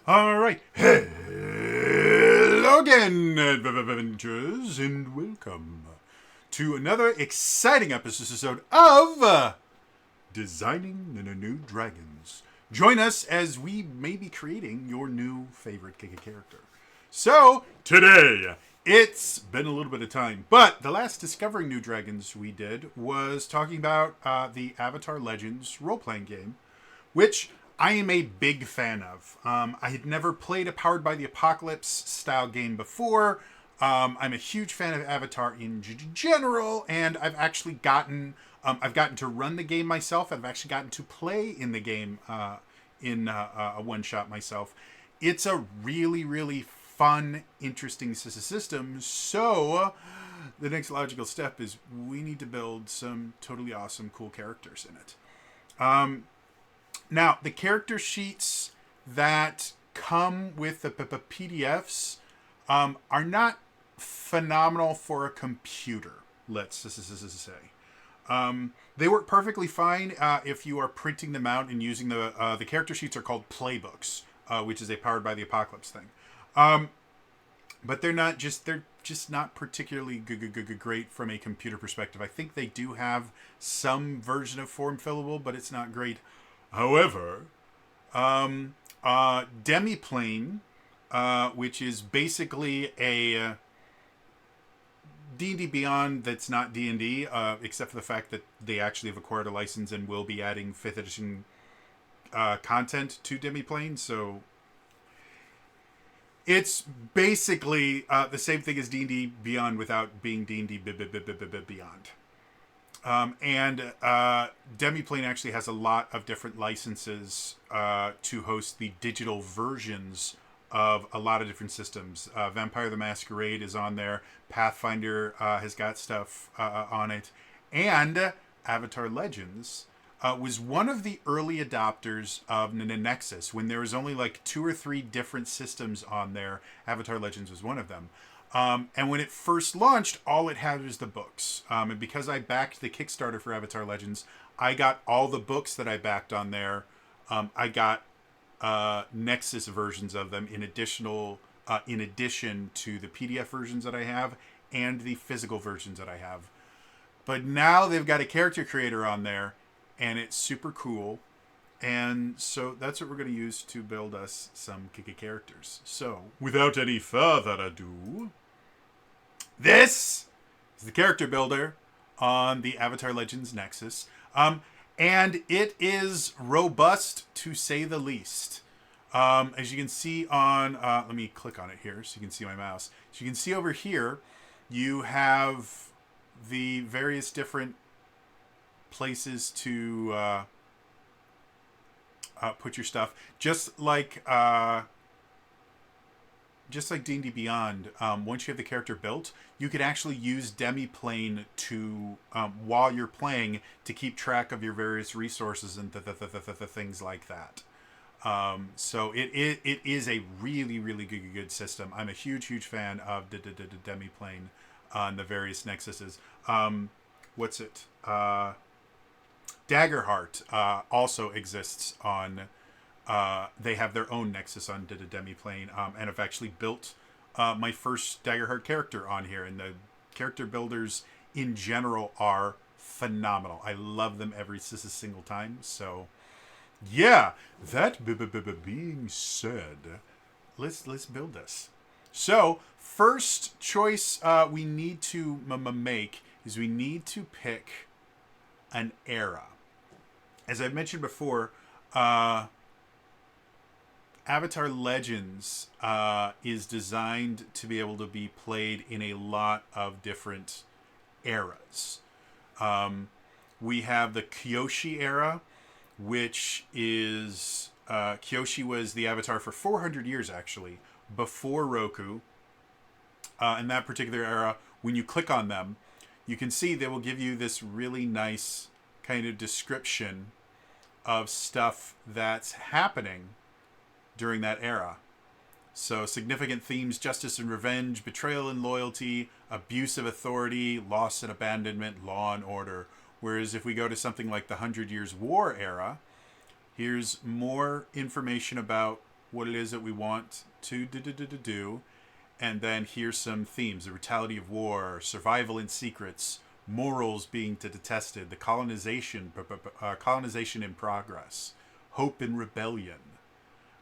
All right. Hello again, adventurers, and welcome to another exciting episode of Designing the New Dragons. Join us as we may be creating your new favorite character. So, today, it's been a little bit of time, but the last Discovering New Dragons we did was talking about the Avatar Legends role-playing game, which I am a big fan of. I had never played a Powered by the Apocalypse style game before. I'm a huge fan of Avatar in general, and I've actually gotten to run the game myself. I've actually gotten to play in the game in a one-shot myself. It's a really, really fun, interesting system. So the next logical step is we need to build some totally awesome, cool characters in it. Now, the character sheets that come with the PDFs are not phenomenal for a computer, let's say. They work perfectly fine if you are printing them out and using the character sheets are called Playbooks, which is a Powered by the Apocalypse thing. But they're just not particularly great from a computer perspective. I think they do have some version of form fillable, but it's not great. However, Demiplane, which is basically a D&D Beyond that's not D&D, except for the fact that they actually have acquired a license and will be adding 5th edition content to Demiplane, so it's basically the same thing as D&D Beyond without being D&D Beyond. And Demiplane actually has a lot of different licenses to host the digital versions of a lot of different systems. Vampire the Masquerade is on there. Pathfinder has got stuff on it. And Avatar Legends was one of the early adopters of Nexus. When there was only like 2 or 3 different systems on there, Avatar Legends was one of them. And when it first launched, all it had was the books. And because I backed the Kickstarter for Avatar Legends, I got all the books that I backed on there. I got Nexus versions of them in addition to the PDF versions that I have and the physical versions that I have. But now they've got a character creator on there, and it's super cool. And so that's what we're going to use to build us some characters. So, without any further ado, this is the character builder on the Avatar Legends Nexus. And it is robust, to say the least. As you can see on... let me click on it here so you can see my mouse. As you can see over here, you have the various different places to... put your stuff, just like D&D Beyond. Once you have the character built, you can actually use Demiplane to while you're playing to keep track of your various resources and things like that. So it is a really, really good system. I'm a huge fan of Demiplane on the various Nexuses. What's it? Daggerheart also exists on... they have their own Nexus on Demiplane, and I've actually built my first Daggerheart character on here, and the character builders in general are phenomenal. I love them every single time, so... yeah, that being said, let's build this. So, first choice we need to make is we need to pick an era. As I've mentioned before, Avatar Legends is designed to be able to be played in a lot of different eras. We have the Kyoshi era, which is... Kyoshi was the Avatar for 400 years, actually, before Roku. In that particular era, when you click on them, you can see they will give you this really nice kind of description of stuff that's happening during that era. So significant themes: justice and revenge, betrayal and loyalty, abuse of authority, loss and abandonment, law and order. Whereas if we go to something like the 100 Years' War era, here's more information about what it is that we want to do. And then here's some themes: the brutality of war, survival in secrets, morals being detested, the colonization in progress, hope and rebellion.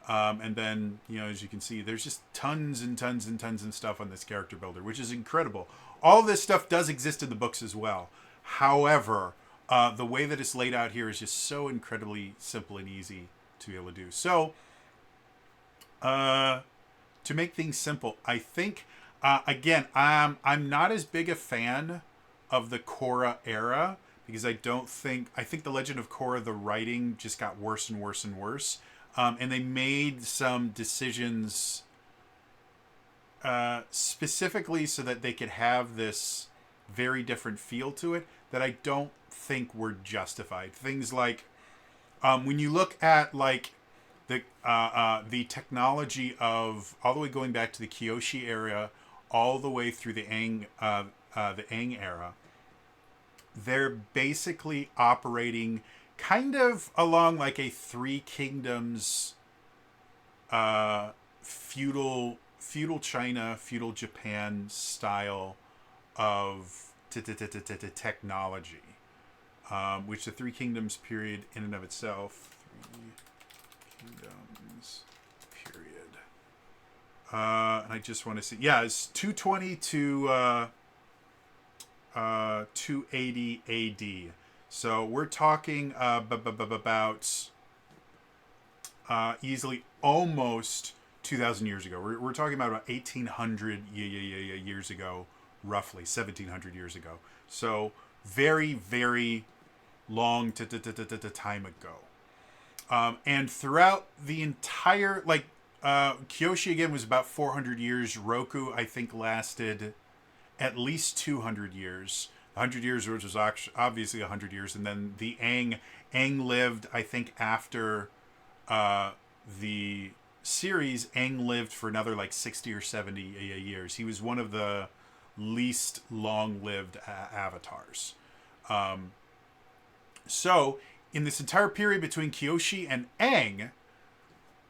And then, as you can see, there's just tons and tons and tons of stuff on this character builder, which is incredible. All this stuff does exist in the books as well. However, the way that it's laid out here is just so incredibly simple and easy to be able to do. So, to make things simple, I think, again, I'm not as big a fan of the Korra era, because I think the Legend of Korra, the writing just got worse and worse and worse. And they made some decisions specifically so that they could have this very different feel to it that I don't think were justified. Things like when you look at like the technology of all the way going back to the Kyoshi era, all the way through the Aang era, they're basically operating kind of along like a Three Kingdoms, feudal China, feudal Japan style of technology, which the Three Kingdoms period in and of itself, Three Kingdoms period, and I just want to see, it's 220 to 280 AD. So we're talking about easily almost 2,000 years ago. We're talking about 1,800 years ago, roughly 1,700 years ago. So very, very long time ago. And throughout the entire, Kyoshi again was about 400 years. Roku, I think, lasted at least 200 years. 100 years, which was obviously 100 years, and then the Aang lived, I think, after the series. Aang lived for another 60 or 70 years. He was one of the least long-lived avatars. So, in this entire period between Kyoshi and Aang,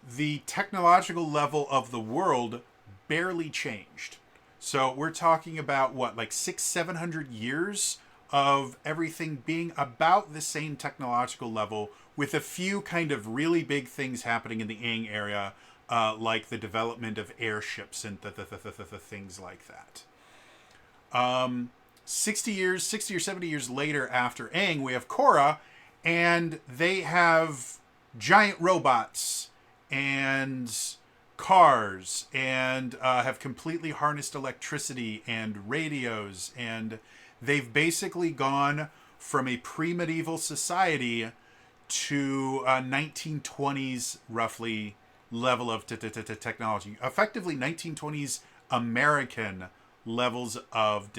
the technological level of the world barely changed. So we're talking about 600-700 years of everything being about the same technological level, with a few kind of really big things happening in the Aang area, like the development of airships and things like that. 60 or 70 years later after Aang, we have Korra, and they have giant robots and cars, and have completely harnessed electricity and radios, and they've basically gone from a pre-medieval society to 1920s roughly level of technology, effectively 1920s American levels of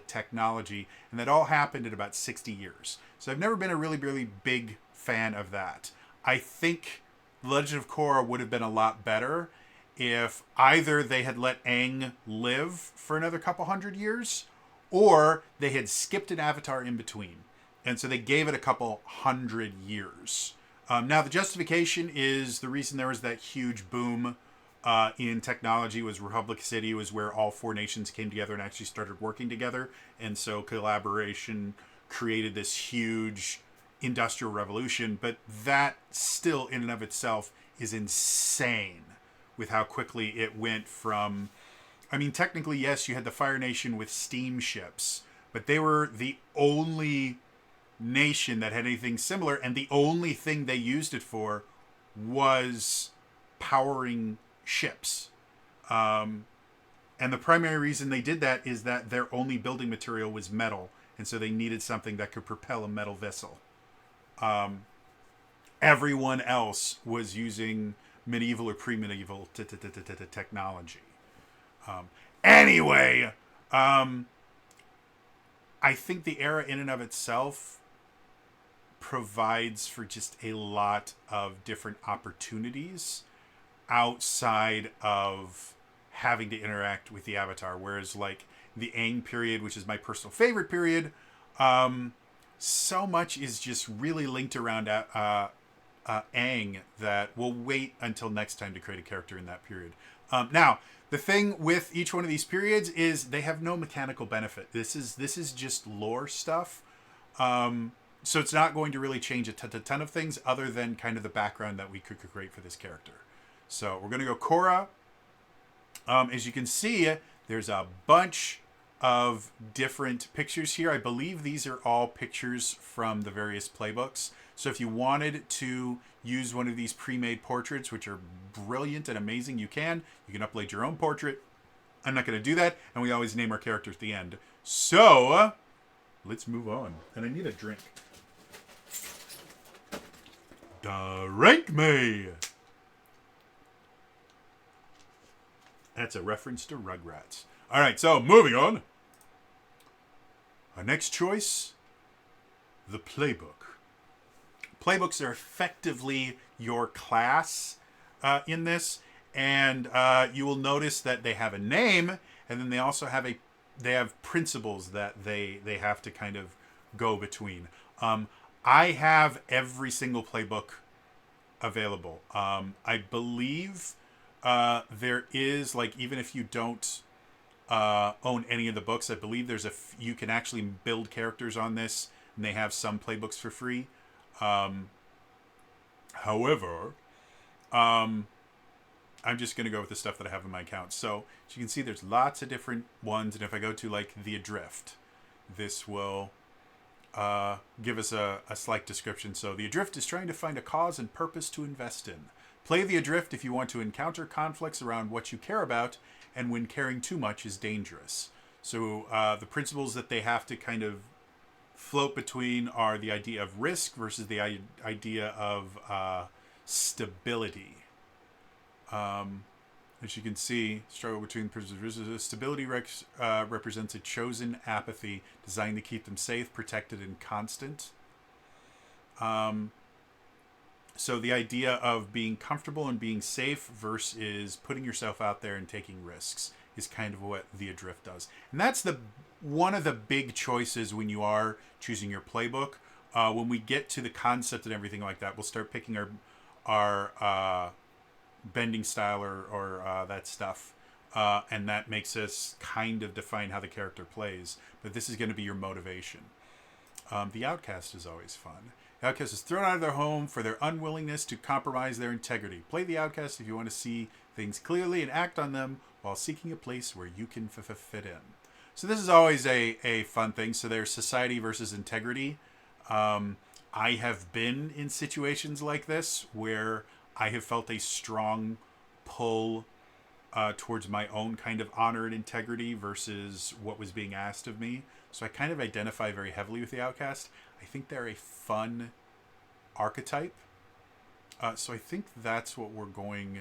technology, and that all happened in about 60 years. So I've never been a really, really big fan of that. I think The Legend of Korra would have been a lot better if either they had let Aang live for another couple hundred years, or they had skipped an avatar in between. And so they gave it a couple hundred years. Now, the justification is the reason there was that huge boom in technology was Republic City was where all four nations came together and actually started working together. And so collaboration created this huge industrial revolution, but that still in and of itself is insane with how quickly it went from, technically, yes, you had the Fire Nation with steamships, but they were the only nation that had anything similar, and the only thing they used it for was powering ships. And the primary reason they did that is that their only building material was metal, and so they needed something that could propel a metal vessel. Everyone else was using medieval or pre-medieval technology. Anyway, I think the era in and of itself provides for just a lot of different opportunities outside of having to interact with the avatar. Whereas the Aang period, which is my personal favorite period, so much is just really linked around Aang that we'll wait until next time to create a character in that period. Now, the thing with each one of these periods is they have no mechanical benefit. This is just lore stuff. So it's not going to really change a ton of things other than kind of the background that we could create for this character. So we're going to go Korra. As you can see, there's a bunch of different pictures here. I believe these are all pictures from the various playbooks. So if you wanted to use one of these pre-made portraits, which are brilliant and amazing, you can. You can upload your own portrait. I'm not going to do that, and we always name our characters at the end. So let's move on. And I need a drink. Drink me! That's a reference to Rugrats. All right, so moving on. Our next choice, the Playbook. Playbooks are effectively your class in this, and you will notice that they have a name, and then they also have principles that they have to kind of go between. I have every single playbook available. I believe there is, like, even if you don't own any of the books, I believe there's you can actually build characters on this, and they have some playbooks for free. However, I'm just going to go with the stuff that I have in my account. So as you can see, there's lots of different ones, and if I go to like the Adrift, this will give us a slight description. So the Adrift is trying to find a cause and purpose to invest in. Play the Adrift if you want to encounter conflicts around what you care about, and when caring too much is dangerous. So the principles that they have to kind of float between are the idea of risk versus the idea of stability. As you can see, struggle between principles. Stability represents a chosen apathy designed to keep them safe, protected, and constant. So the idea of being comfortable and being safe versus putting yourself out there and taking risks is kind of what the Adrift does. And that's one of the big choices when you are choosing your playbook. When we get to the concept and everything like that, we'll start picking our bending style or that stuff. And that makes us kind of define how the character plays. But this is going to be your motivation. The Outcast is always fun. The Outcast is thrown out of their home for their unwillingness to compromise their integrity. Play the Outcast if you want to see things clearly and act on them while seeking a place where you can fit in. So this is always a fun thing. So there's society versus integrity. I have been in situations like this where I have felt a strong pull towards my own kind of honor and integrity versus what was being asked of me. So I kind of identify very heavily with the Outcast. I think they're a fun archetype. So I think that's what we're going...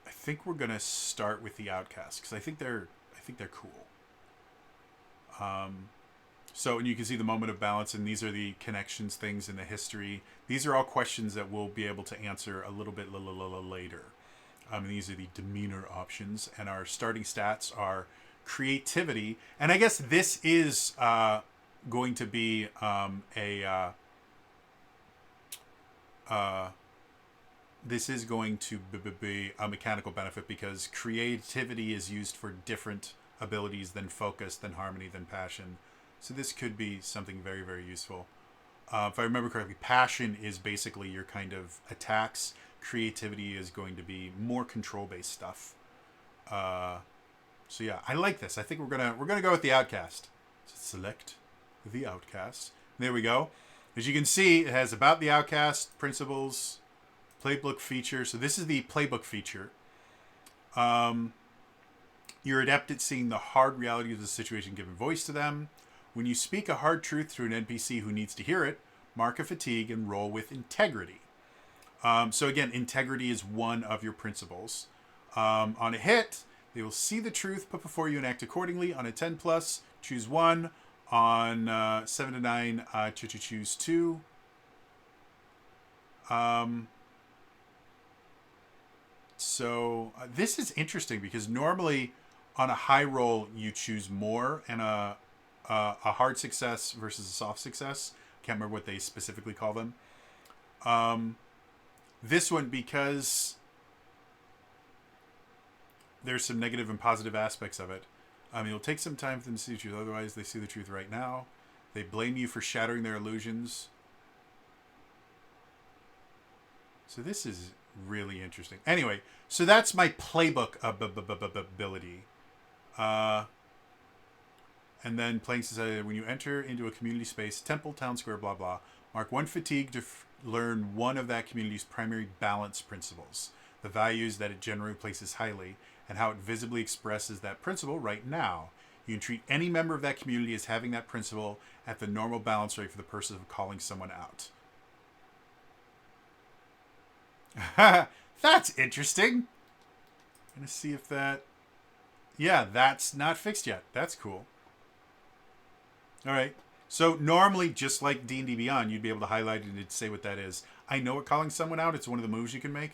I think we're going to start with the Outcast because I think they're cool. So, and you can see the moment of balance, and these are the connections, things in the history. These are all questions that we'll be able to answer a little bit later. And these are the demeanor options, and our starting stats are creativity. And I guess this is going to be this is going to be a mechanical benefit because creativity is used for different abilities than focus, than harmony, than passion. So this could be something very, very useful. If I remember correctly, passion is basically your kind of attacks. Creativity is going to be more control-based stuff. So yeah, I like this. I think we're gonna go with the Outcast. So select the Outcast. There we go. As you can see, it has about the Outcast, principles, playbook feature. So this is the playbook feature. You're adept at seeing the hard reality of the situation, giving voice to them. When you speak a hard truth to an NPC who needs to hear it, mark a fatigue and roll with integrity. So again, integrity is one of your principles. On a hit, they will see the truth put before you and act accordingly. On a 10+, choose 1. On 7 to 9, choose 2. So this is interesting because normally on a high roll you choose more and a hard success versus a soft success. Can't remember what they specifically call them. This one, because there's some negative and positive aspects of it. It'll take some time for them to see the truth. Otherwise, they see the truth right now. They blame you for shattering their illusions. So this is really interesting. Anyway, so that's my playbook ability. And then playing society. When you enter into a community space, temple, town square, blah, blah, mark 1 fatigue to learn one of that community's primary balance principles, the values that it generally places highly, and how it visibly expresses that principle right now. You can treat any member of that community as having that principle at the normal balance rate for the purpose of calling someone out. That's interesting. I'm going to see if that... Yeah, that's not fixed yet. That's cool. All right. So normally, just like D&D Beyond, you'd be able to highlight it and say what that is. I know what calling someone out. It's one of the moves you can make.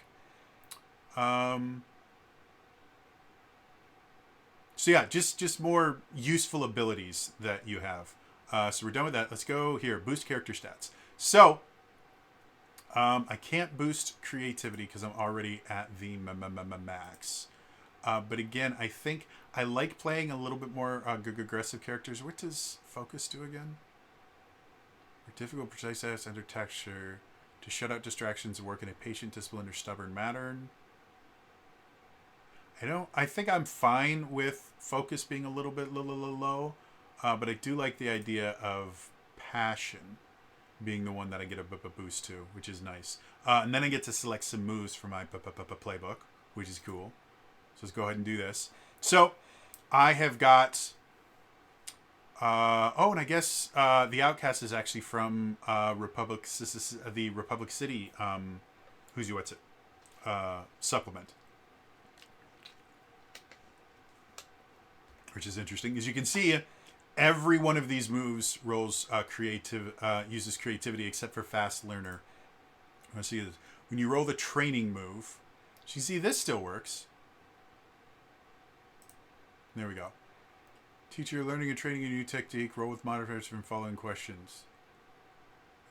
So yeah, just more useful abilities that you have. So we're done with that. Let's go here. Boost character stats. So I can't boost creativity because I'm already at the max. But again, I think I like playing a little bit more aggressive characters. What does focus do again? Difficult, precise as under texture to shut out distractions and work in a patient, disciplined, or stubborn manner. I think I'm fine with focus being a little bit low, but I do like the idea of passion being the one that I get a boost to, which is nice. And then I get to select some moves for my playbook, which is cool. So let's go ahead and do this. So I have got... and I guess the Outcast is actually from the Republic City Who's You What's It supplement. Which is interesting. As you can see, every one of these moves rolls uses creativity except for Fast Learner. Let's see this. When you roll the training move, so you see this still works. There we go. Teacher, learning and training a new technique. Roll with modifiers from following questions.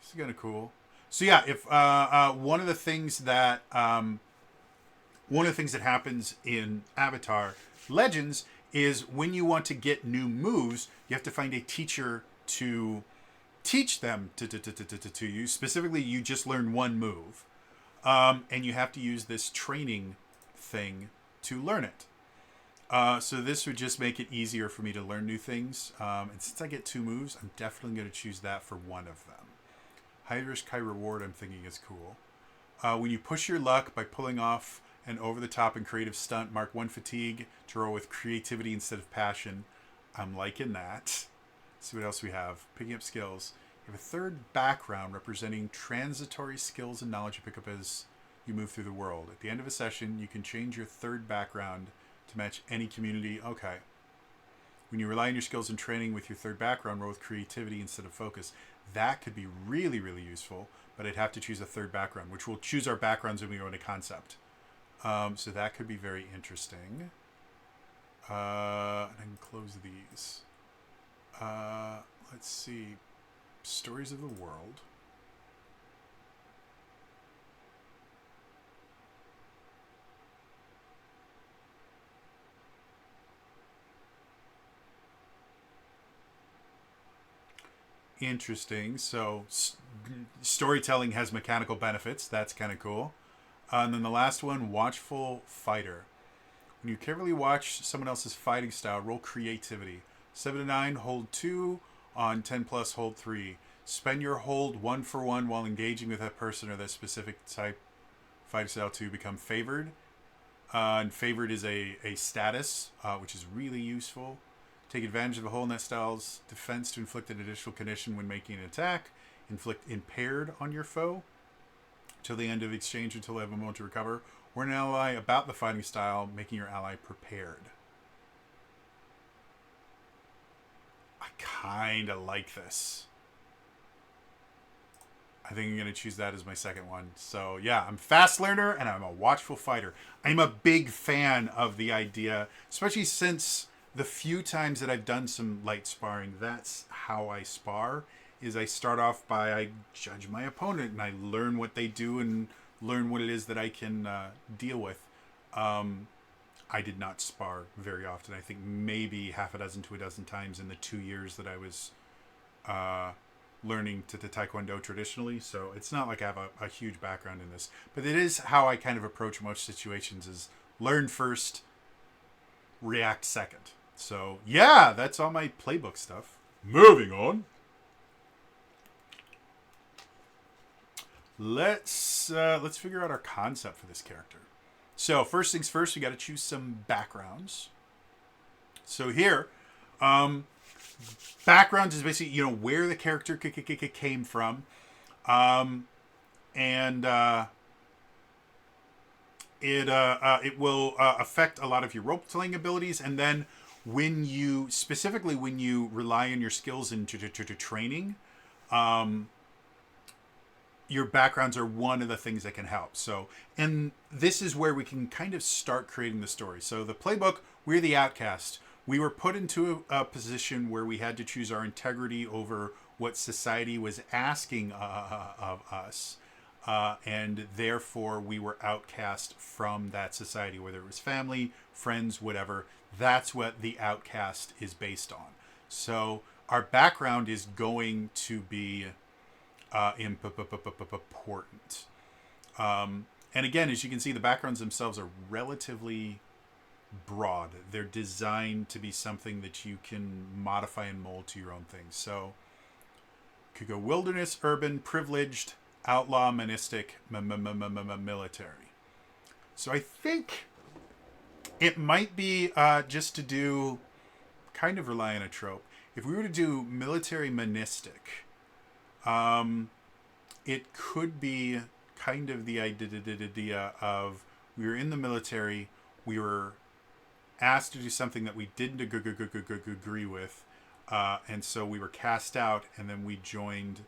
This is kind of cool. So yeah, if one of the things that happens in Avatar Legends is when you want to get new moves, you have to find a teacher to teach them to you. Specifically, you just learn one move, and you have to use this training thing to learn it. So this would just make it easier for me to learn new things. And since I get 2 moves, I'm definitely going to choose that for one of them. High risk, high reward, I'm thinking is cool. When you push your luck by pulling off an over-the-top and creative stunt, mark 1 fatigue to roll with creativity instead of passion. I'm liking that. Let's see what else we have. Picking up skills. You have a 3rd background representing transitory skills and knowledge you pick up as you move through the world. At the end of a session, you can change your 3rd background to match any community. Okay. When you rely on your skills and training with your 3rd background, roll with creativity instead of focus. That could be really, really useful, but I'd have to choose a 3rd background, which we'll choose our backgrounds when we go into concept. So that could be very interesting. And I can close these. Let's see. Stories of the World. Interesting. So storytelling has mechanical benefits. That's kind of cool. And then the last one, Watchful Fighter. When you carefully watch someone else's fighting style, roll creativity. 7 to 9, hold 2. On 10 plus, hold 3. Spend your hold 1 for 1 while engaging with that person or that specific type fighting style to become favored. And favored is a status, which is really useful. Take advantage of the hole in that style's defense to inflict an additional condition when making an attack. Inflict impaired on your foe till the end of the exchange until they have a moment to recover. Warn an ally about the fighting style, making your ally prepared. I kind of like this. I think I'm going to choose that as my second one. So yeah, I'm a fast learner and I'm a watchful fighter. I'm a big fan of the idea, especially since the few times that I've done some light sparring, that's how I spar. is I start off by I judge my opponent and I learn what they do and learn what it is that I can deal with. I did not spar very often. I think maybe half a dozen to a dozen times in the 2 years that I was learning to Taekwondo traditionally. So it's not like I have a huge background in this. But it is how I kind of approach most situations is learn first, react second. So yeah, that's all my playbook stuff. Moving on. Let's figure out our concept for this character. So first things first, we got to choose some backgrounds. So here, backgrounds is basically where the character came from, and it will affect a lot of your role playing abilities, and then when you rely on your skills in training, your backgrounds are one of the things that can help. So, and this is where we can kind of start creating the story. So the playbook, we're the Outcast. We were put into a position where we had to choose our integrity over what society was asking of us. And therefore we were outcast from that society, whether it was family, friends, whatever. That's what the Outcast is based on. So our background is going to be important. And again, as you can see, the backgrounds themselves are relatively broad. They're designed to be something that you can modify and mold to your own things. So could go wilderness, urban, privileged, outlaw, monastic, military. So I think it might be just to do kind of rely on a trope. If we were to do military monastic, it could be kind of the idea of we were in the military, we were asked to do something that we didn't agree with, and so we were cast out, and then we joined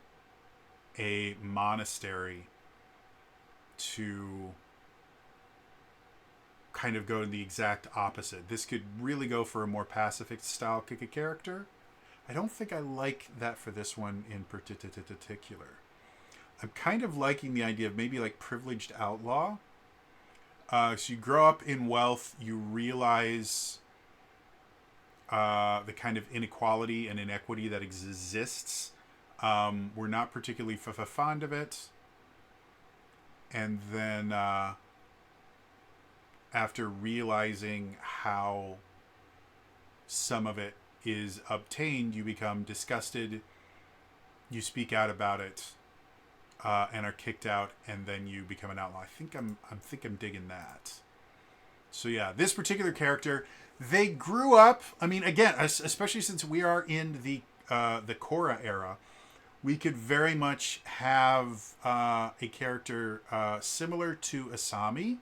a monastery to kind of go to the exact opposite. This could really go for a more pacifist style character. I don't think I like that for this one in particular. I'm kind of liking the idea of maybe like privileged outlaw. So you grow up in wealth, you realize the kind of inequality and inequity that exists. We're not particularly fond of it. And then after realizing how some of it is obtained, you become disgusted, you speak out about it, and are kicked out, and then you become an outlaw. I think I'm digging that. So yeah, this particular character, they grew up. I mean, again, especially since we are in the Korra era, we could very much have a character similar to Asami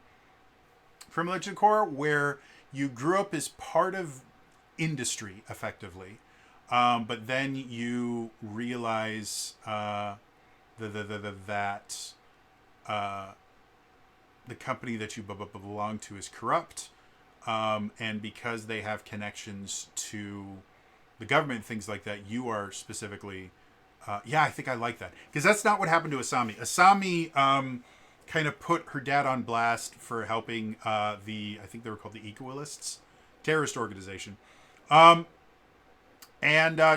from Legend of Korra, where you grew up as part of industry, effectively, but then you realize that the company that you belong to is corrupt, and because they have connections to the government, things like that, you are specifically I think I like that, because that's not what happened to Asami. Asami kind of put her dad on blast for helping I think they were called the Equalists, terrorist organization. And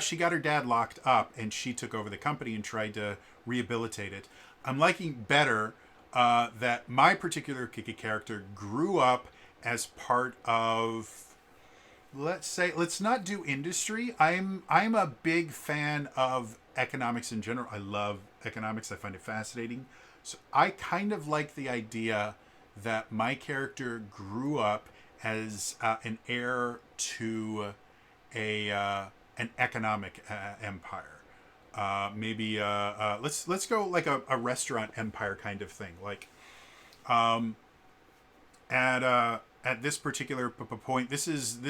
she got her dad locked up, and she took over the company and tried to rehabilitate it. I'm liking better that my particular character grew up as part of, let's not do industry. I'm a big fan of economics in general. I love economics. I find it fascinating. So I kind of like the idea that my character grew up as an heir to an economic empire. Maybe let's go like a restaurant empire kind of thing. Like at this particular point, this is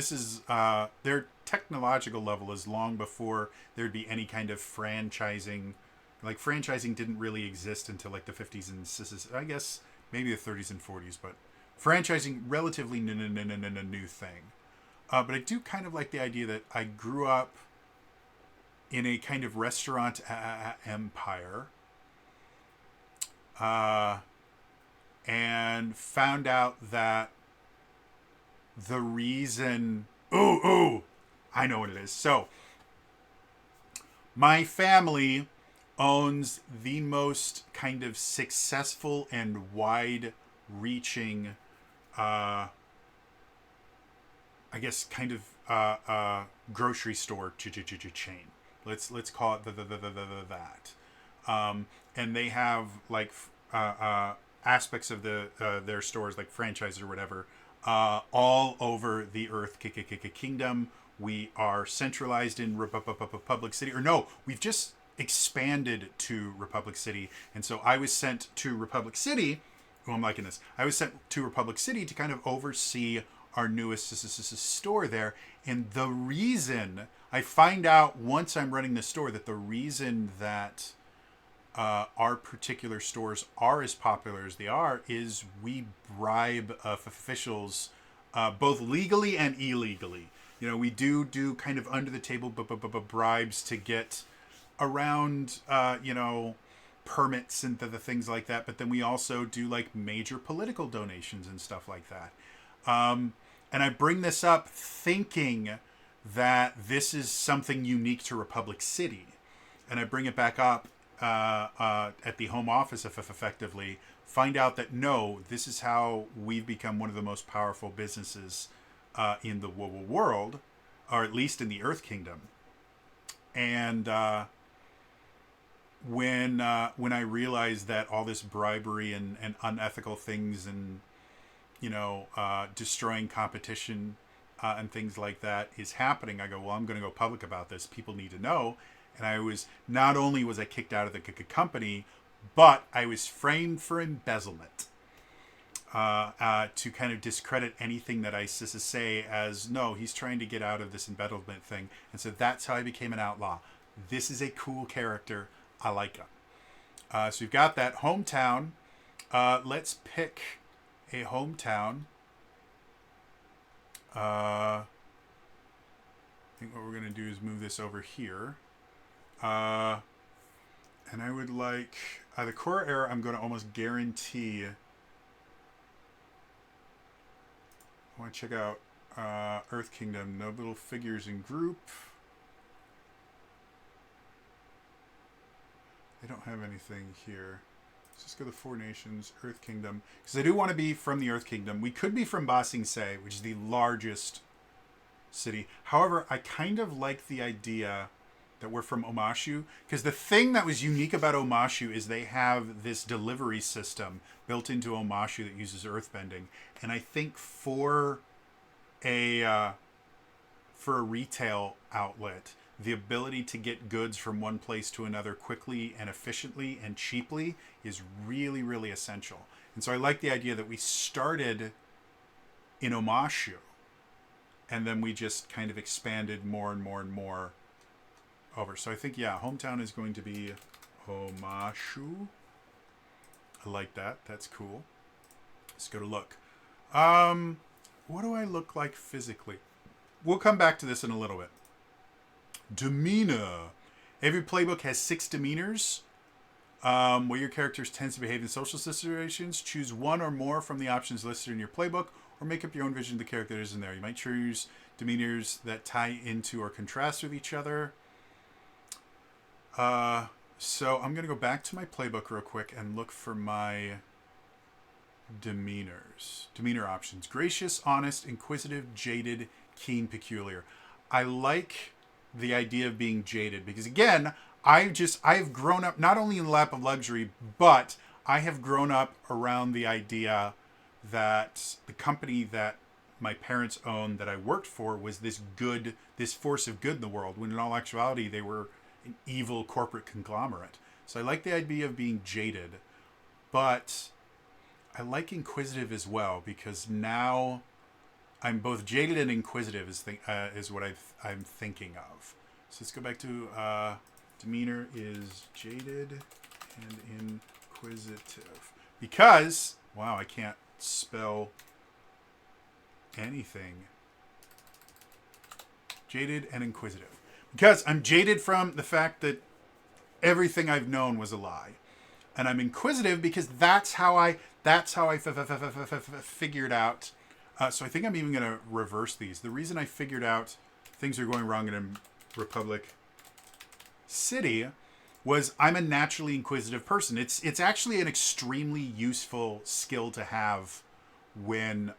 their technological level is long before there'd be any kind of franchising. Like franchising didn't really exist until like the 50s and I guess maybe the 30s and 40s, but franchising relatively new thing. But I do kind of like the idea that I grew up in a kind of restaurant empire, and found out that the reason... I know what it is. So, my family owns the most kind of successful and wide-reaching, I guess, kind of grocery store chain. Let's call it that. And they have like aspects of their stores, like franchise or whatever, all over the Earth Kingdom. We are centralized in Republic City, or no, we've just expanded to Republic City, and so I was sent to Republic City. Oh, I'm liking this. I was sent to Republic City to kind of oversee our newest store there. And the reason I find out once I'm running the store that the reason that our particular stores are as popular as they are is we bribe officials, both legally and illegally. You know, we do kind of under the table bribes to get around, permits and the things like that. But then we also do like major political donations and stuff like that. And I bring this up thinking that this is something unique to Republic City. And I bring it back up at the home office, effectively, find out that no, this is how we've become one of the most powerful businesses in the world, or at least in the Earth Kingdom. And when I realized that all this bribery and unethical things and, destroying competition and things like that is happening, I go, well, I'm going to go public about this. People need to know. And not only was I kicked out of the company, but I was framed for embezzlement. To kind of discredit anything that I say as, no, he's trying to get out of this embezzlement thing. And so that's how I became an outlaw. This is a cool character. I like him. So we've got that hometown. Let's pick a hometown. I think what we're going to do is move this over here. And I would like the core era. I'm going to almost guarantee. I want to check out Earth Kingdom. No little figures in group. They don't have anything here. Let's just go to Four Nations, Earth Kingdom. Because I do want to be from the Earth Kingdom. We could be from Ba Sing Se, which is the largest city. However, I kind of like the idea that we're from Omashu. Because the thing that was unique about Omashu is they have this delivery system built into Omashu that uses earthbending. And I think for a retail outlet, the ability to get goods from one place to another quickly and efficiently and cheaply is really, really essential. And so I like the idea that we started in Omashu and then we just kind of expanded more and more and more over. So I think, yeah, hometown is going to be Omashu. I like that. That's cool. Let's go to look. What do I look like physically? We'll come back to this in a little bit. Demeanor. Every playbook has 6 demeanors. Where your characters tends to behave in social situations. Choose one or more from the options listed in your playbook, or make up your own vision of the character that is in there. You might choose demeanors that tie into or contrast with each other. So I'm going to go back to my playbook real quick and look for my demeanors. Demeanor options. Gracious, honest, inquisitive, jaded, keen, peculiar. I like the idea of being jaded because, again, I've grown up not only in the lap of luxury, but I have grown up around the idea that the company that my parents owned that I worked for was this force of good in the world, when in all actuality they were an evil corporate conglomerate. So I like the idea of being jaded, but I like inquisitive as well, because now I'm both jaded and inquisitive is what I'm thinking of. So let's go back to demeanor is jaded and inquisitive. Because, wow, I can't spell anything. Jaded and inquisitive. Because I'm jaded from the fact that everything I've known was a lie, and I'm inquisitive because that's how I figured out. So I think I'm even going to reverse these. The reason I figured out things are going wrong in a Republic City was I'm a naturally inquisitive person. It's actually an extremely useful skill to have when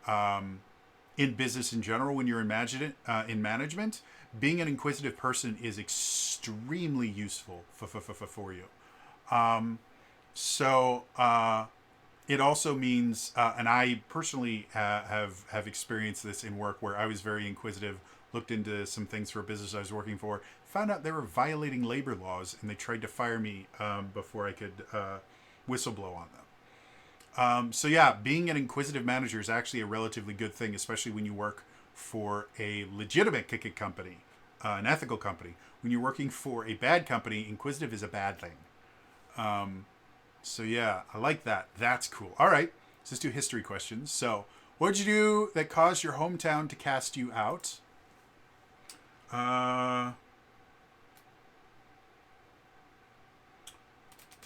in business in general, when you're in management. Being an inquisitive person is extremely useful for you. So it also means, and I personally have experienced this in work where I was very inquisitive, looked into some things for a business I was working for, found out they were violating labor laws, and they tried to fire me before I could whistleblow on them. So yeah, being an inquisitive manager is actually a relatively good thing, especially when you work for a legitimate company, an ethical company. When you're working for a bad company, inquisitive is a bad thing. So yeah, I like that. That's cool. All right, let's do history questions. So, what did you do that caused your hometown to cast you out?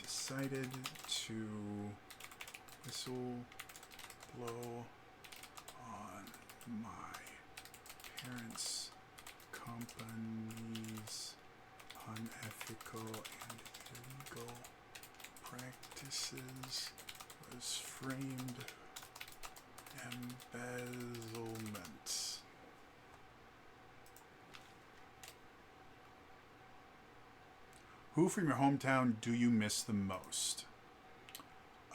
Decided to whistle blow on my parents' company's unethical and illegal practices was framed embezzlement. Who from your hometown do you miss the most?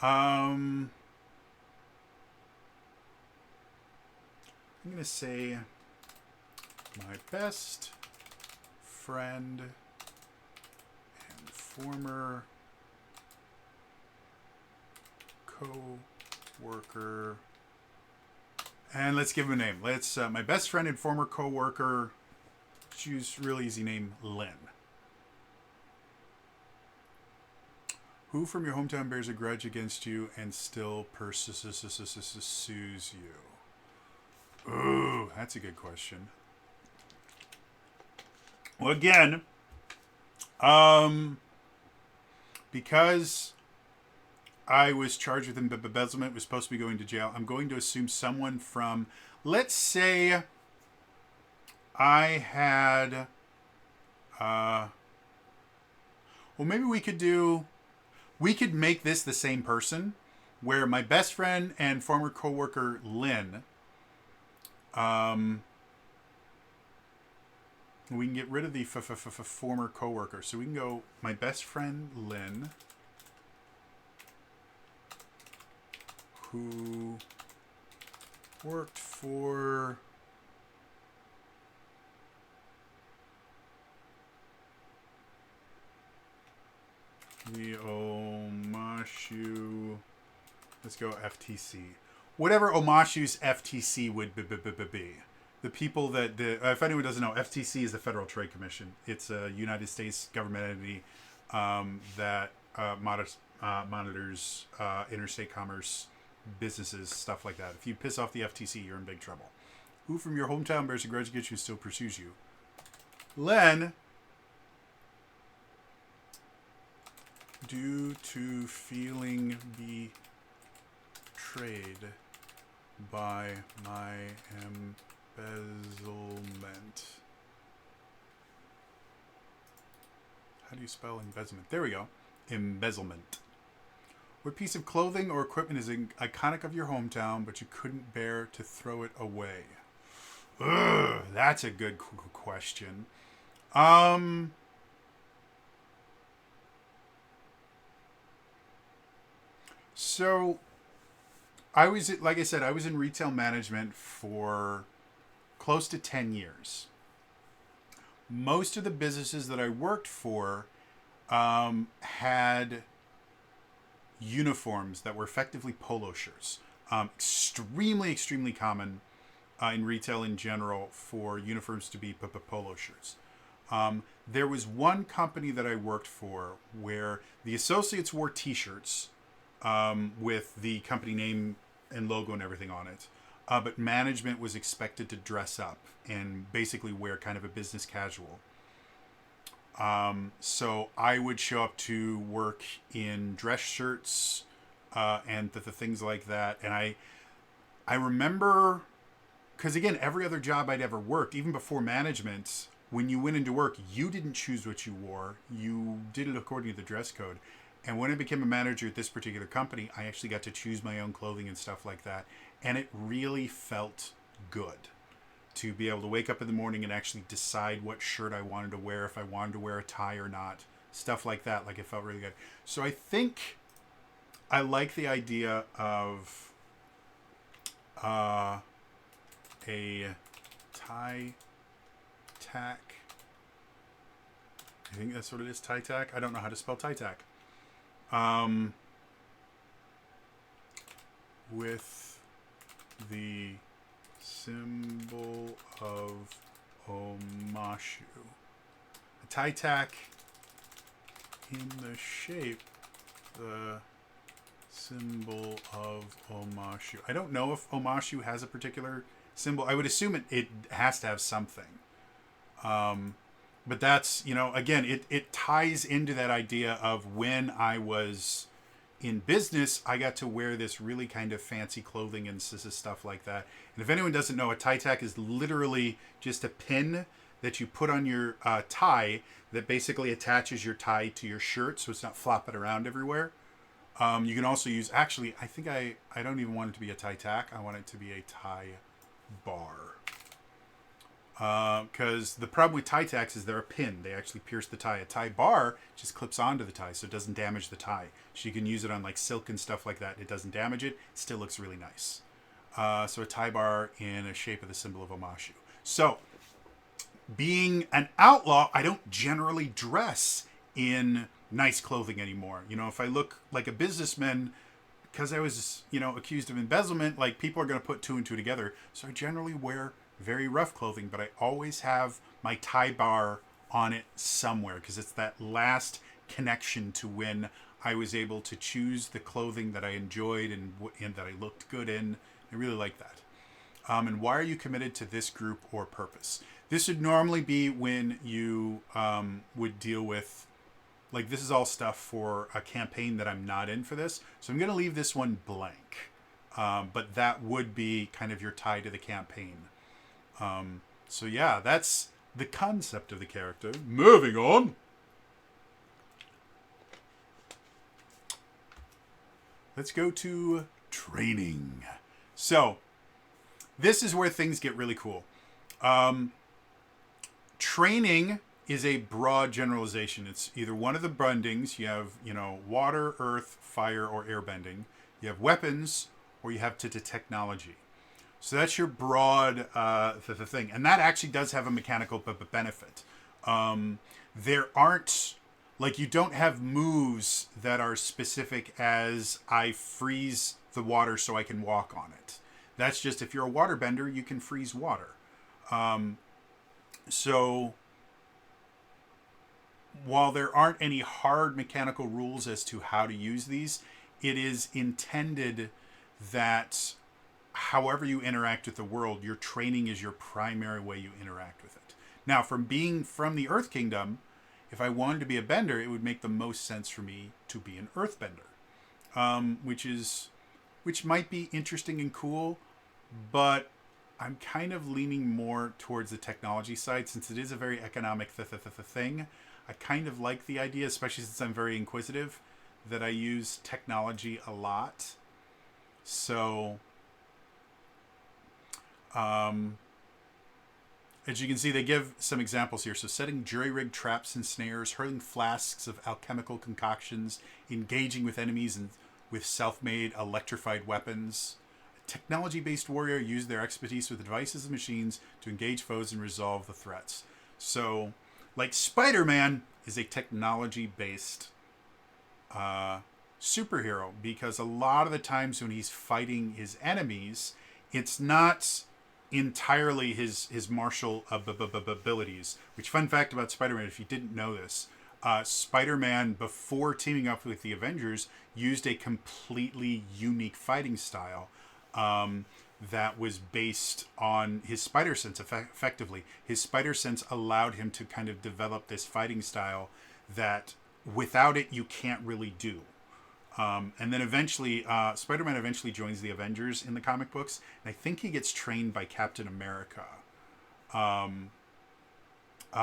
I'm going to say my best friend and former co-worker. And let's give him a name. Let's my best friend and former co-worker, choose real easy name, Lynn. Who from your hometown bears a grudge against you and still pursues you? Ooh, that's a good question. Well, again, because I was charged with embezzlement, was supposed to be going to jail, I'm going to assume someone from, let's say, I had, well, maybe we could make this the same person, where my best friend and former coworker Lynn, we can get rid of the former coworker. So we can go my best friend Lynn, who worked for the Omashu. Let's go FTC. Whatever Omashu's FTC would be. The people that, if anyone doesn't know, FTC is the Federal Trade Commission. It's a United States government entity that monitors interstate commerce, businesses, stuff like that. If you piss off the FTC, you're in big trouble. Who from your hometown bears a grudge against you and still pursues you? Len, due to feeling betrayed by my embezzlement. How do you spell embezzlement? There we go. Embezzlement. What piece of clothing or equipment is iconic of your hometown, but you couldn't bear to throw it away? Ugh, that's a good question. So I was, like I said, I was in retail management for close to 10 years. Most of the businesses that I worked for had uniforms that were effectively polo shirts. Extremely common in retail in general for uniforms to be polo shirts. There was one company that I worked for where the associates wore t-shirts with the company name and logo and everything on it. But management was expected to dress up and basically wear kind of a business casual. So I would show up to work in dress shirts and the things like that. And I remember, because again, every other job I'd ever worked, even before management, when you went into work, you didn't choose what you wore. You did it according to the dress code. And when I became a manager at this particular company, I actually got to choose my own clothing and stuff like that. And it really felt good to be able to wake up in the morning and actually decide what shirt I wanted to wear, if I wanted to wear a tie or not, stuff like that. Like, it felt really good. So I think I like the idea of a tie tack. I think that's what it is, tie tack. I don't know how to spell tie tack. With the symbol of Omashu. A tie tack in the shape, the symbol of Omashu. I don't know if Omashu has a particular symbol. I would assume it has to have something. But that's, again, it ties into that idea of when I was in business, I got to wear this really kind of fancy clothing and stuff like that. And if anyone doesn't know, a tie tack is literally just a pin that you put on your tie that basically attaches your tie to your shirt so it's not flopping around everywhere. You can also use, actually, I think I don't even want it to be a tie tack. I want it to be a tie bar. Because the problem with tie tacks is they're a pin. They actually pierce the tie. A tie bar just clips onto the tie so it doesn't damage the tie. So you can use it on like silk and stuff like that. It doesn't damage it. It still looks really nice. So a tie bar in a shape of the symbol of Omashu. So being an outlaw, I don't generally dress in nice clothing anymore. If I look like a businessman, because I was, accused of embezzlement, like, people are going to put two and two together. So I generally wear very rough clothing, but I always have my tie bar on it somewhere because it's that last connection to when I was able to choose the clothing that I enjoyed and that I looked good in. I really like that. And why are you committed to this group or purpose? This would normally be when you would deal with, like, this is all stuff for a campaign that I'm not in for this. So I'm going to leave this one blank. But that would be kind of your tie to the campaign. So yeah, that's the concept of the character. Moving on. Let's go to training. So this is where things get really cool. Training is a broad generalization. It's either one of the bendings. You have, water, earth, fire, or airbending. You have weapons, or you have technology. So that's your broad the thing. And that actually does have a mechanical benefit. There aren't, like, you don't have moves that are specific as I freeze the water so I can walk on it. That's just, if you're a waterbender, you can freeze water. So while there aren't any hard mechanical rules as to how to use these, it is intended that however you interact with the world, your training is your primary way you interact with it. Now, from being from the Earth Kingdom, if I wanted to be a bender, it would make the most sense for me to be an earthbender, which might be interesting and cool, but I'm kind of leaning more towards the technology side since it is a very economic thing. I kind of like the idea, especially since I'm very inquisitive, that I use technology a lot. So as you can see, they give some examples here. So setting jury-rigged traps and snares, hurling flasks of alchemical concoctions, engaging with enemies and with self-made electrified weapons. A technology-based warrior used their expertise with devices and machines to engage foes and resolve the threats. So, like, Spider-Man is a technology-based superhero because a lot of the times when he's fighting his enemies, it's not entirely his martial abilities. Which, fun fact about Spider-Man, if you didn't know this, Spider-Man, before teaming up with the Avengers, used a completely unique fighting style, that was based on his spider sense. Effectively, his spider sense allowed him to kind of develop this fighting style that without it you can't really do. And then eventually, Spider-Man eventually joins the Avengers in the comic books, and I think he gets trained by Captain America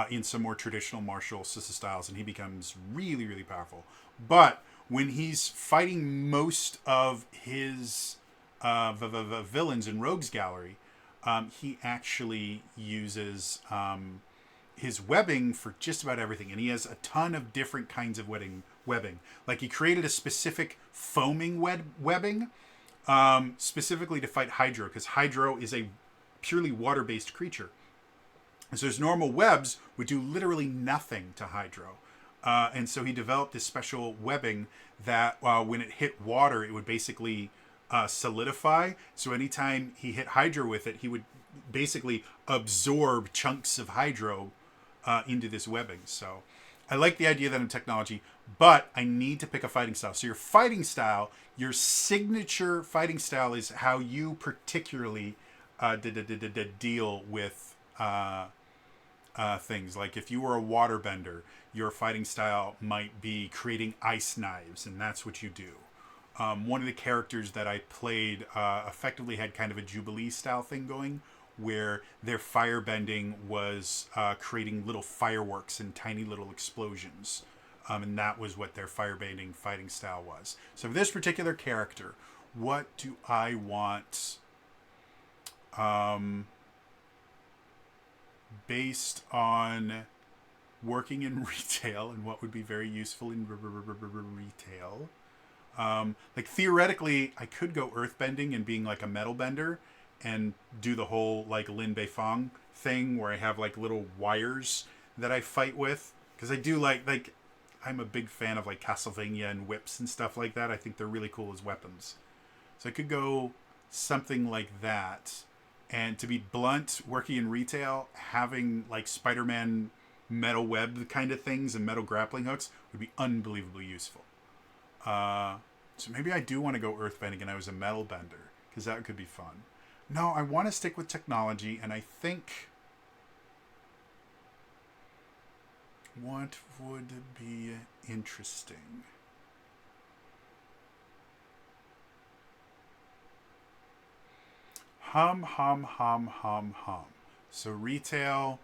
in some more traditional martial styles, and he becomes really, really powerful. But when he's fighting most of his villains in Rogue's Gallery, he actually uses his webbing for just about everything, and he has a ton of different kinds of webbing. Like he created a specific foaming webbing specifically to fight Hydro, because Hydro is a purely water-based creature. And so his normal webs would do literally nothing to Hydro. And so he developed this special webbing that when it hit water, it would basically solidify. So anytime he hit Hydro with it, he would basically absorb chunks of Hydro into this webbing. So I like the idea of that in technology, but I need to pick a fighting style. So your fighting style, your signature fighting style, is how you particularly deal with things. Like if you were a waterbender, your fighting style might be creating ice knives, and that's what you do. One of the characters that I played effectively had kind of a Jubilee style thing going, where their firebending was creating little fireworks and tiny little explosions. And that was what their firebending fighting style was. So for this particular character, what do I want based on working in retail and what would be very useful in retail? Like theoretically, I could go earthbending and being like a metal bender and do the whole like Lin Beifong thing where I have like little wires that I fight with, because I do like I'm a big fan of like Castlevania and whips and stuff like that. I think they're really cool as weapons. So I could go something like that. And to be blunt, working in retail, having like Spider-Man metal web kind of things and metal grappling hooks would be unbelievably useful. So maybe I do want to go earthbending and I was a metal bender, because that could be fun. No, I want to stick with technology, and I think what would be interesting? Hum. So retail,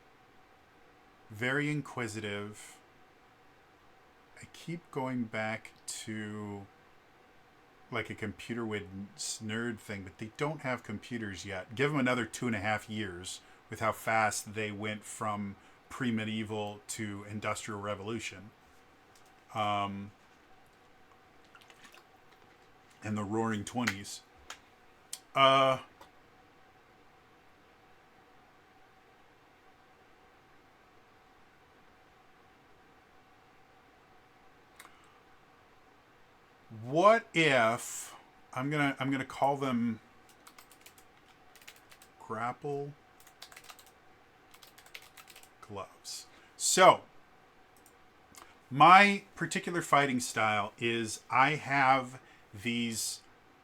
very inquisitive. I keep going back to like a computer with nerd thing, but they don't have computers yet. Give them another 2.5 years with how fast they went from pre-medieval to industrial revolution. And the roaring 20s. What if I'm gonna call them grapple gloves. So my particular fighting style is I have these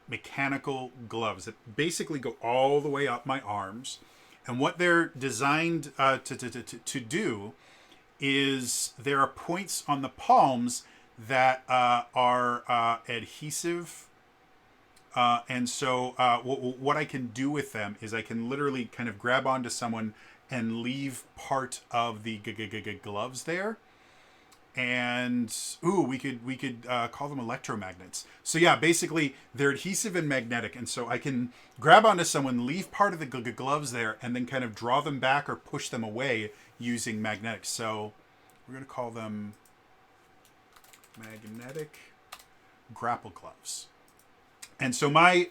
mechanical gloves that basically go all the way up my arms, and what they're designed to do is there are points on the palms that are adhesive. And so what I can do with them is I can literally kind of grab onto someone and leave part of the gloves there. And we could call them electromagnets. So yeah, basically they're adhesive and magnetic, and so I can grab onto someone, leave part of the gloves there, and then kind of draw them back or push them away using magnetics. So we're gonna call them magnetic grapple gloves. And so my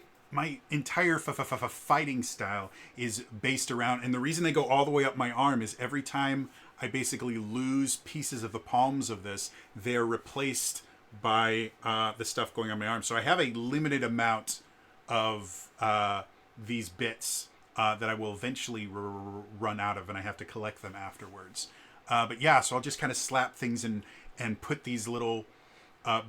entire fighting style is based around, and the reason they go all the way up my arm is every time I basically lose pieces of the palms of this, they're replaced by the stuff going on my arm. So I have a limited amount of these bits that I will eventually run out of, and I have to collect them afterwards. But yeah, so I'll just kind of slap things and put these little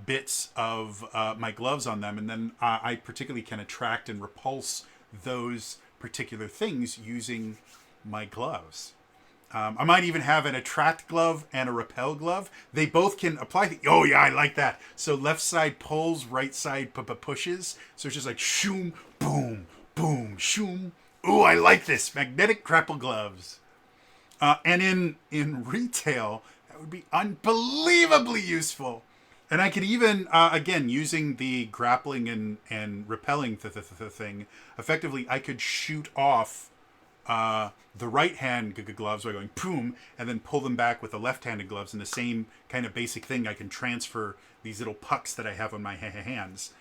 bits of my gloves on them, and then I particularly can attract and repulse those particular things using my gloves. I might even have an attract glove and a repel glove. They both can apply. Oh yeah, I like that. So left side pulls, right side pushes. So it's just like shoom, boom, boom, shoom. Ooh, I like this. Magnetic grapple gloves. And in retail, that would be unbelievably useful. And I could even, again, using the grappling and repelling thing, effectively, I could shoot off the right-hand gloves by going boom, and then pull them back with the left-handed gloves. And the same kind of basic thing, I can transfer these little pucks that I have on my hands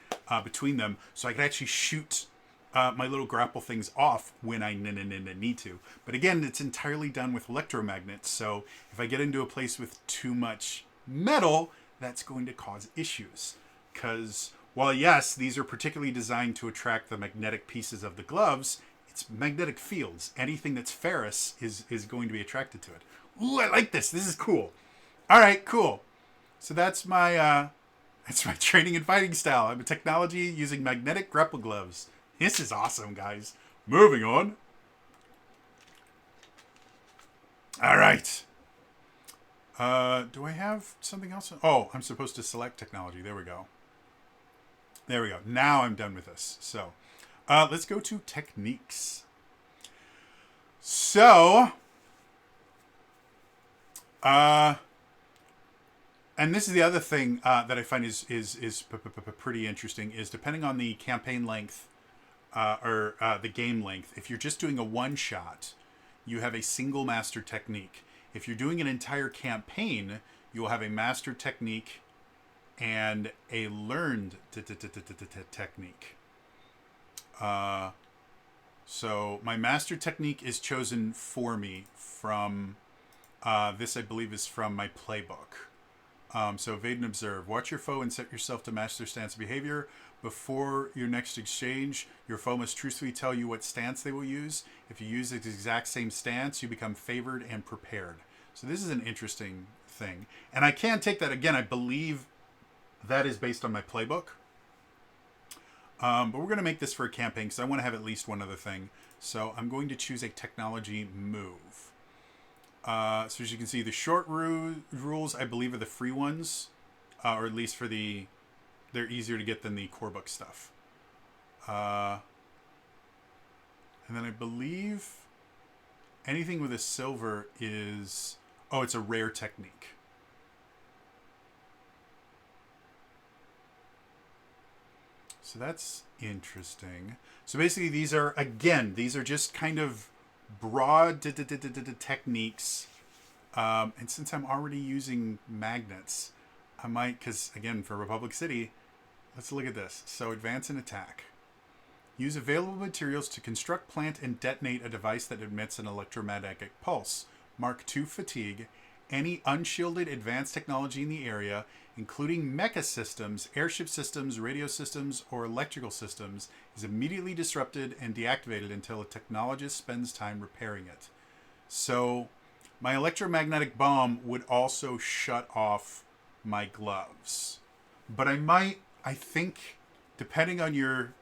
between them, so I can actually shoot my little grapple things off when I need to. But again, it's entirely done with electromagnets. So if I get into a place with too much metal, that's going to cause issues. Because while yes, these are particularly designed to attract the magnetic pieces of the gloves, it's magnetic fields. Anything that's ferrous is going to be attracted to it. Ooh, I like this. This is cool. All right, cool. So that's my training and fighting style. I'm a technology using magnetic grapple gloves. This is awesome, guys. Moving on. All right. Do I have something else? Oh, I'm supposed to select technology. There we go. There we go. Now I'm done with this. So let's go to techniques. So, and this is the other thing that I find is pretty interesting, is depending on the campaign length or the game length. If you're just doing a one-shot, you have a single master technique. If you're doing an entire campaign, you'll have a master technique and a learned technique. So my master technique is chosen for me from this, I believe, is from my playbook. So evade and observe. Watch your foe and set yourself to match their stance and behavior. Before your next exchange, your foe must truthfully tell you what stance they will use. If you use the exact same stance, you become favored and prepared. So this is an interesting thing. And I can take that again. I believe that is based on my playbook. But we're going to make this for a campaign because I want to have at least one other thing. So I'm going to choose a technology move. So as you can see, the short rules, I believe, are the free ones. Or at least for they're easier to get than the core book stuff. And then I believe anything with a silver is... Oh, it's a rare technique. So that's interesting. So basically these are just kind of broad techniques. And since I'm already using magnets, I might, because again, for Republic City, let's look at this. So advance and attack. Use available materials to construct, plant, and detonate a device that emits an electromagnetic pulse. Mark 2 fatigue. Any unshielded advanced technology in the area, including mecha systems, airship systems, radio systems, or electrical systems, is immediately disrupted and deactivated until a technologist spends time repairing it. So my electromagnetic bomb would also shut off my gloves. But I think, depending on your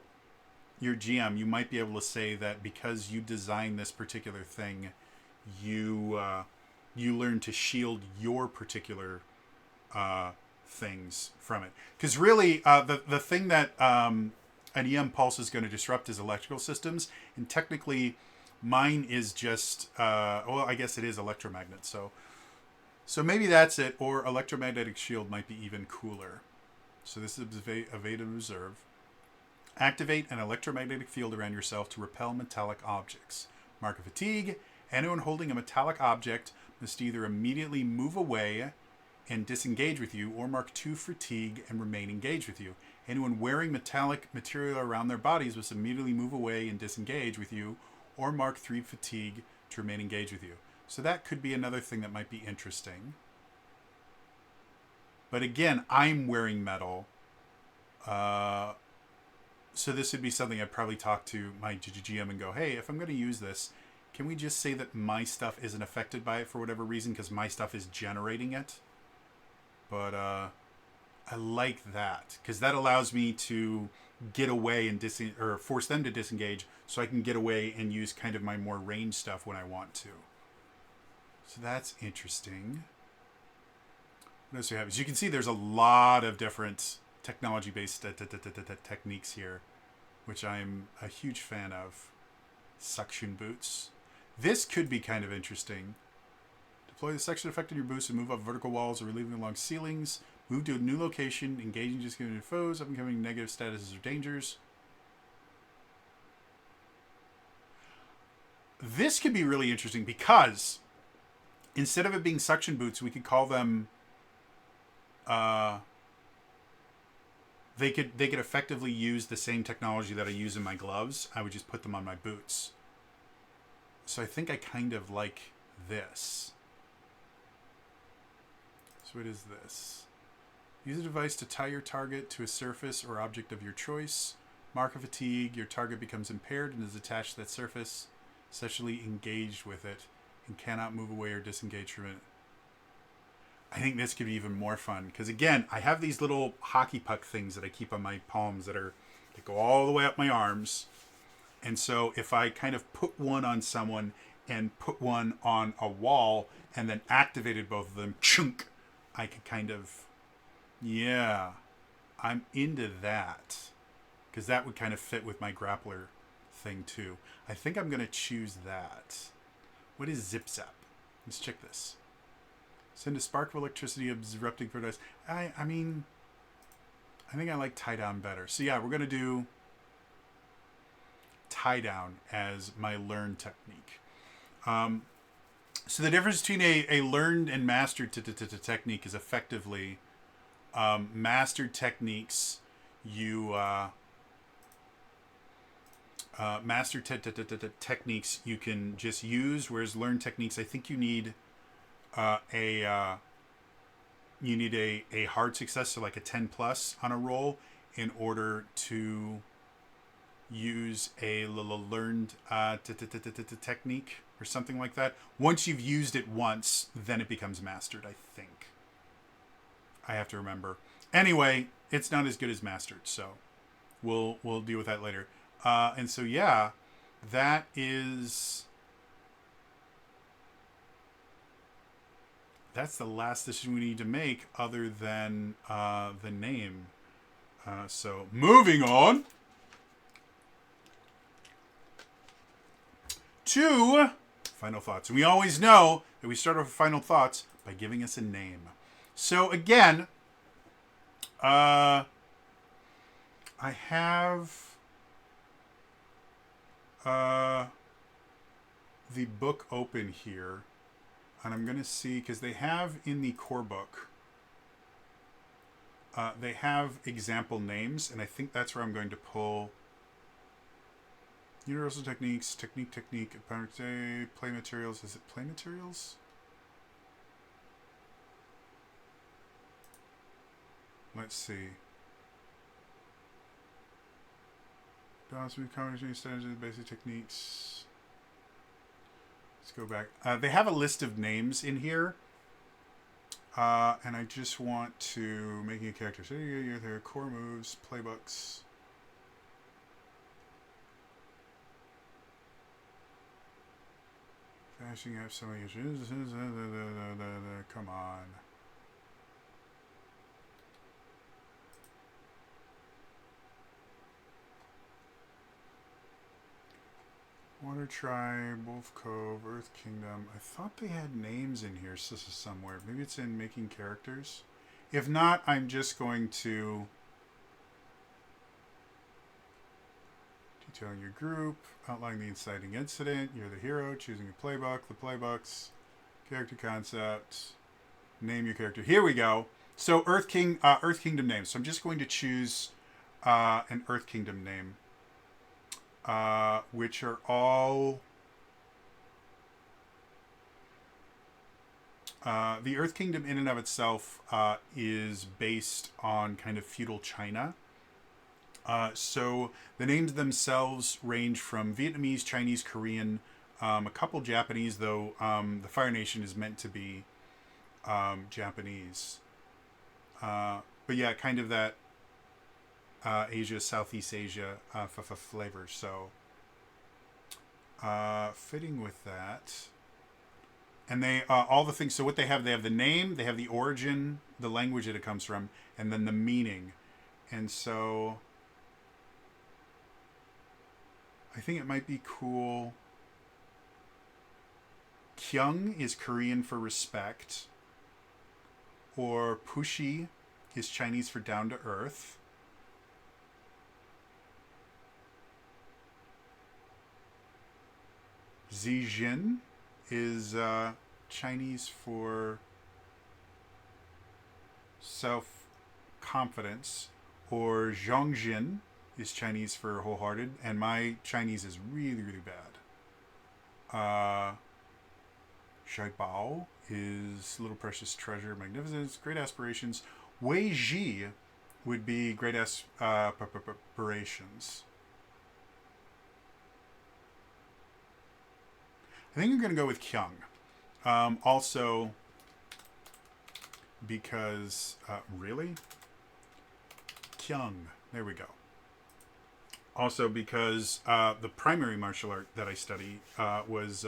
GM, you might be able to say that because you designed this particular thing, you learn to shield your particular things from it. Because really, the thing that an EM pulse is going to disrupt is electrical systems, and technically, mine is just well, I guess it is electromagnet. So maybe that's it, or electromagnetic shield might be even cooler. So this is evade and observe. Activate an electromagnetic field around yourself to repel metallic objects. Mark of fatigue. Anyone holding a metallic object must either immediately move away and disengage with you, or mark 2 fatigue and remain engaged with you. Anyone wearing metallic material around their bodies must immediately move away and disengage with you, or mark 3 fatigue to remain engaged with you. So that could be another thing that might be interesting. But again, I'm wearing metal. So this would be something I'd probably talk to my GM and go, hey, if I'm going to use this, can we just say that my stuff isn't affected by it for whatever reason because my stuff is generating it? But I like that because that allows me to get away and or force them to disengage, so I can get away and use kind of my more range stuff when I want to. So that's interesting. What else do we have? As you can see, there's a lot of different technology-based techniques here, which I'm a huge fan of. Suction boots. This could be kind of interesting. Deploy the suction effect on your boots and move up vertical walls or relieving along ceilings. Move to a new location, engaging just giving your foes, up and coming negative statuses or dangers. This could be really interesting because instead of it being suction boots, we could call them they could effectively use the same technology that I use in my gloves. I would just put them on my boots. So I think I kind of like this. So what is this? Use a device to tie your target to a surface or object of your choice. Mark of fatigue. Your target becomes impaired and is attached to that surface, sexually engaged with it, and cannot move away or disengage from it. I think this could be even more fun because, again, I have these little hockey puck things that I keep on my palms that go all the way up my arms. And so if I kind of put one on someone and put one on a wall and then activated both of them, chunk, I could kind of, yeah, I'm into that because that would kind of fit with my grappler thing too. I think I'm going to choose that. What is Zip Zap? Let's check this. Send a spark of electricity disrupting paradise. I mean, I think I like tie down better. So yeah, we're going to do tie down as my learned technique. So the difference between a learned and mastered technique is effectively mastered techniques techniques you can just use, whereas learned techniques, I think you need a hard success, so like a 10 plus on a roll, in order to use a learned technique or something like that. Once you've used it once, then it becomes mastered, I think. I have to remember. Anyway, it's not as good as mastered, so we'll deal with that later. And so yeah, that is. That's the last decision we need to make, other than the name. So moving on to final thoughts. We always know that we start off with final thoughts by giving us a name. So again, I have the book open here. And I'm going to see, because they have in the core book, they have example names, and I think that's where I'm going to pull universal techniques, technique, play materials. Is it play materials? Let's see. Balance with combination standards and basic techniques. Let's go back. They have a list of names in here. And I just want to making a character. So you there core moves, playbooks. Finishing up some of your come on. Water Tribe, Wolf Cove, Earth Kingdom. I thought they had names in here somewhere. Maybe it's in making characters. If not, I'm just going to detailing your group, outlining the inciting incident. You're the hero, choosing a playbook, the playbooks, character concept, name your character. Here we go. So Earth Kingdom names. So I'm just going to choose an Earth Kingdom name. Which are all the Earth Kingdom in and of itself is based on kind of feudal China. So the names themselves range from Vietnamese, Chinese, Korean, a couple Japanese, though the Fire Nation is meant to be Japanese. But yeah, kind of that Asia, Southeast Asia flavors. So fitting with that. And they all the things. So what they have the name, they have the origin, the language that it comes from, and then the meaning. And so I think it might be cool. Kyung is Korean for respect, or Pushi is Chinese for down to earth. Zijin is Chinese for self-confidence, or Zhongjin is Chinese for wholehearted, and my Chinese is really, really bad. Shai Bao is little precious treasure, magnificence, great aspirations. Wei Ji would be great aspirations. I think I'm going to go with Kyung. Also, because... really? Kyung. There we go. Also because the primary martial art that I study was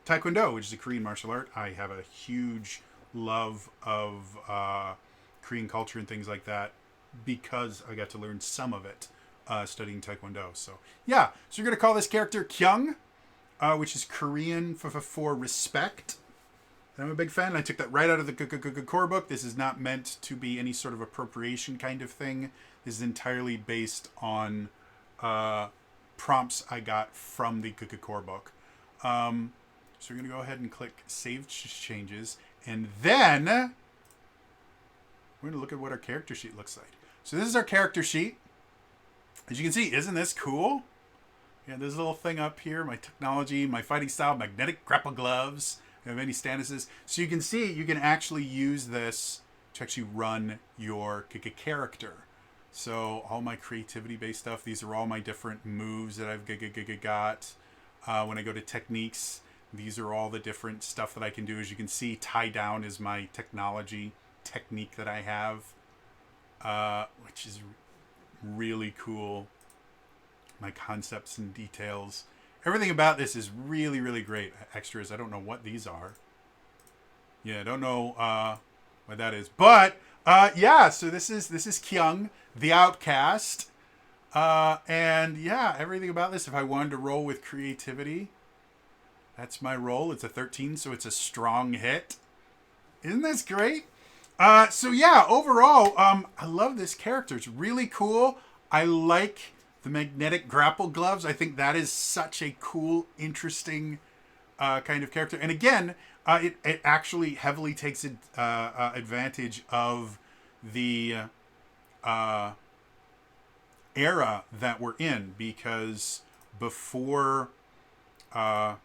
Taekwondo, which is a Korean martial art. I have a huge love of Korean culture and things like that because I got to learn some of it studying Taekwondo. So, yeah. So you're going to call this character Kyung, which is Korean for respect. And I'm a big fan. I took that right out of the core book. This is not meant to be any sort of appropriation kind of thing. This is entirely based on prompts I got from the core book. So we're going to go ahead and click Save Changes. And then we're going to look at what our character sheet looks like. So this is our character sheet. As you can see, isn't this cool? Yeah, there's a little thing up here. My technology, my fighting style, magnetic grapple gloves. I have any statuses. So you can see, you can actually use this to actually run your character. So all my creativity-based stuff, these are all my different moves that I've got. When I go to techniques, these are all the different stuff that I can do. As you can see, tie down is my technology technique that I have, which is really cool. My concepts and details. Everything about this is really, really great. Extras, I don't know what these are. Yeah, I don't know what that is. But, yeah, so this is Kyung, the Outcast. And, yeah, everything about this, if I wanted to roll with creativity, that's my roll. It's a 13, so it's a strong hit. Isn't this great? So, yeah, overall, I love this character. It's really cool. I like the magnetic grapple gloves. I think that is such a cool, interesting kind of character. And again, it actually heavily takes advantage of the era that we're in, because before Legend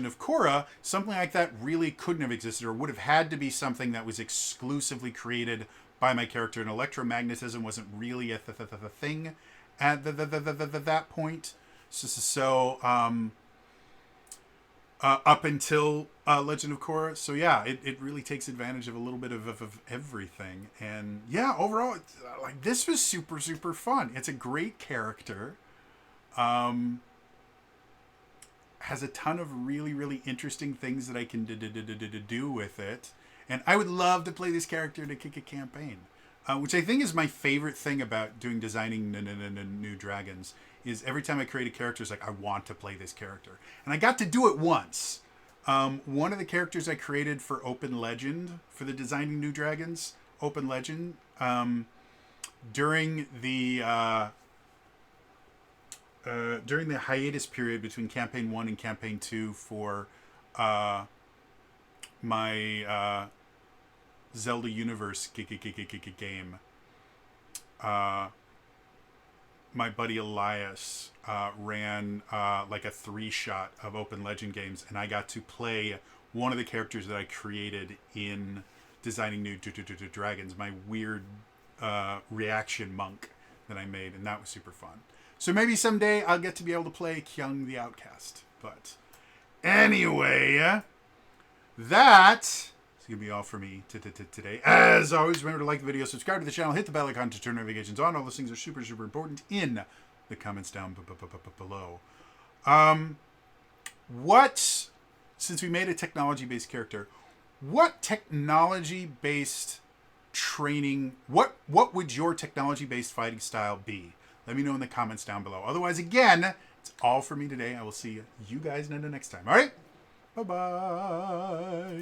of Korra, something like that really couldn't have existed, or would have had to be something that was exclusively created by my character, and electromagnetism wasn't really a thing at that point. So up until Legend of Korra. So yeah, it really takes advantage of a little bit of everything. And yeah, overall, like, this was super, super fun. It's a great character. Has a ton of really, really interesting things that I can do with it. And I would love to play this character in a campaign, which I think is my favorite thing about designing new dragons, is every time I create a character, it's like, I want to play this character. And I got to do it once. One of the characters I created for Open Legend, for the Designing New Dragons Open Legend, during the hiatus period between Campaign 1 and Campaign 2 for my Zelda Universe game, my buddy Elias ran like a 3-shot of Open Legend games, and I got to play one of the characters that I created in Designing New Dragons, my weird reaction monk that I made, and that was super fun. So maybe someday I'll get to be able to play Kyung the Outcast. But anyway, that... going to be all for me today. As always, remember to like the video, subscribe to the channel, hit the bell icon to turn notifications on. All those things are super, super important in the comments down below. Since we made a technology-based character, what technology-based training, what would your technology-based fighting style be? Let me know in the comments down below. Otherwise, again, it's all for me today. I will see you guys next time. All right? Bye-bye.